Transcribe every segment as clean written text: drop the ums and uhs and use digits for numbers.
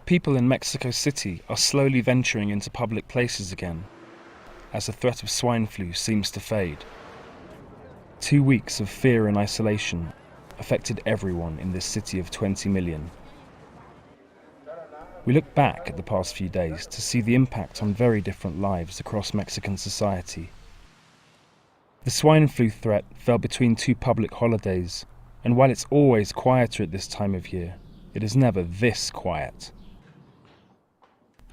People in Mexico City are slowly venturing into public places again, as the threat of swine flu seems to fade. 2 weeks of fear and isolation affected everyone in this city of 20 million. We look back at the past few days to see the impact on very different lives across Mexican society. The swine flu threat fell between 2 public holidays, and while it's always quieter at this time of year, it is never this quiet.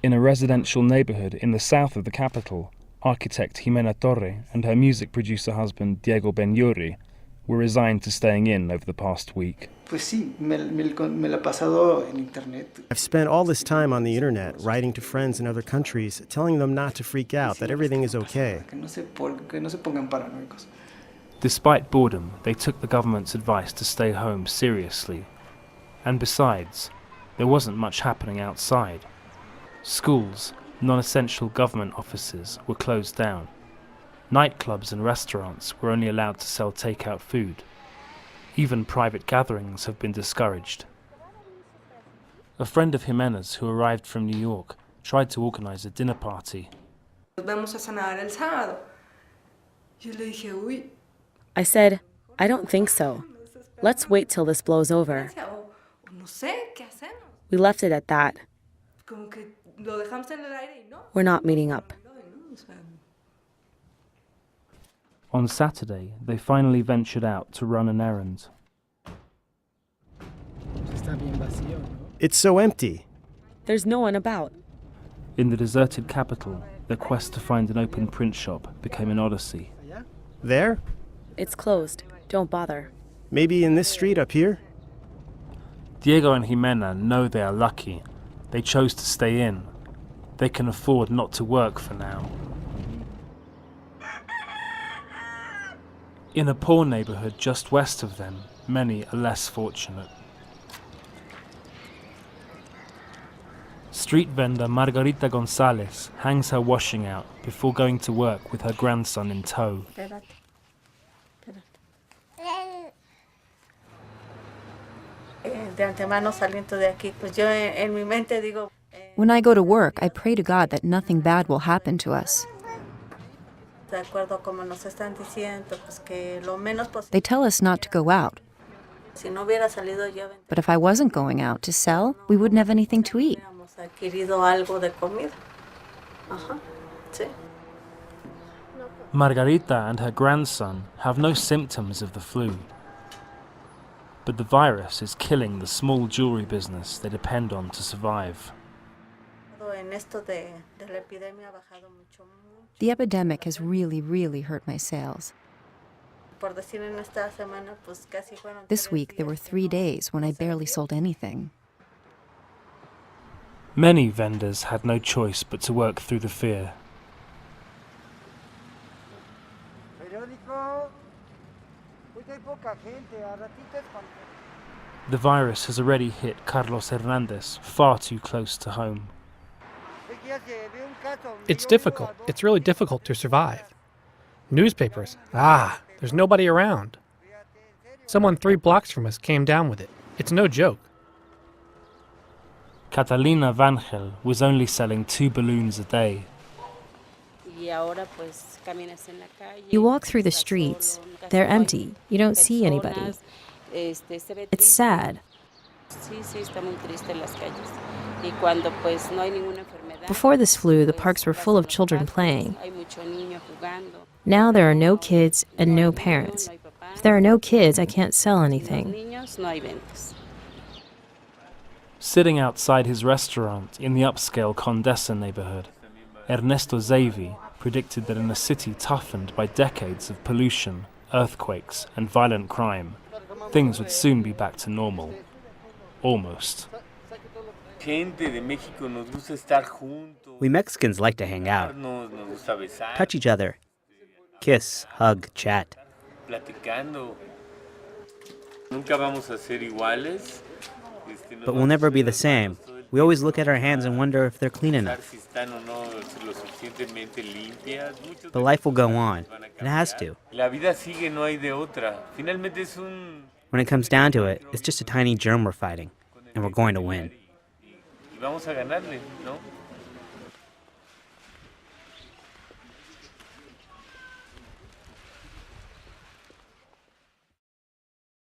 In a residential neighborhood in the south of the capital, architect Jimena Torre and her music producer husband Diego Benyuri were resigned to staying in over the past week. I've spent all this time on the internet, writing to friends in other countries, telling them not to freak out, that everything is okay. Despite boredom, they took the government's advice to stay home seriously. And besides, there wasn't much happening outside. Schools, non-essential government offices were closed down. Nightclubs and restaurants were only allowed to sell take-out food. Even private gatherings have been discouraged. A friend of Jimena's who arrived from New York tried to organize a dinner party. I said, I don't think so. Let's wait till this blows over. We left it at that. We're not meeting up. On Saturday, they finally ventured out to run an errand. It's so empty. There's no one about. In the deserted capital, their quest to find an open print shop became an odyssey. There? It's closed. Don't bother. Maybe in this street up here? Diego and Jimena know they are lucky. They chose to stay in. They can afford not to work for now. In a poor neighborhood just west of them, many are less fortunate. Street vendor Margarita Gonzalez hangs her washing out before going to work with her grandson in tow. When I go to work, I pray to God that nothing bad will happen to us. They tell us not to go out. But if I wasn't going out to sell, we wouldn't have anything to eat. Margarita and her grandson have no symptoms of the flu. But the virus is killing the small jewelry business they depend on to survive. The epidemic has really hurt my sales. This week there were 3 days when I barely sold anything. Many vendors had no choice but to work through the fear. The virus has already hit Carlos Hernandez far too close to home. It's difficult. It's really difficult to survive. Newspapers. There's nobody around. Someone 3 blocks from us came down with it. It's no joke. Catalina Vangel was only selling 2 balloons a day. You walk through the streets. They're empty. You don't see anybody. It's sad. Before this flu, the parks were full of children playing. Now there are no kids and no parents. If there are no kids, I can't sell anything. Sitting outside his restaurant in the upscale Condesa neighborhood, Ernesto Zavi predicted that in a city toughened by decades of pollution, earthquakes, and violent crime, things would soon be back to normal. Almost. We Mexicans like to hang out, touch each other, kiss, hug, chat. But we'll never be the same. We always look at our hands and wonder if they're clean enough. But life will go on. It has to. When it comes down to it, it's just a tiny germ we're fighting, and we're going to win. vamos a ganarle, ¿no?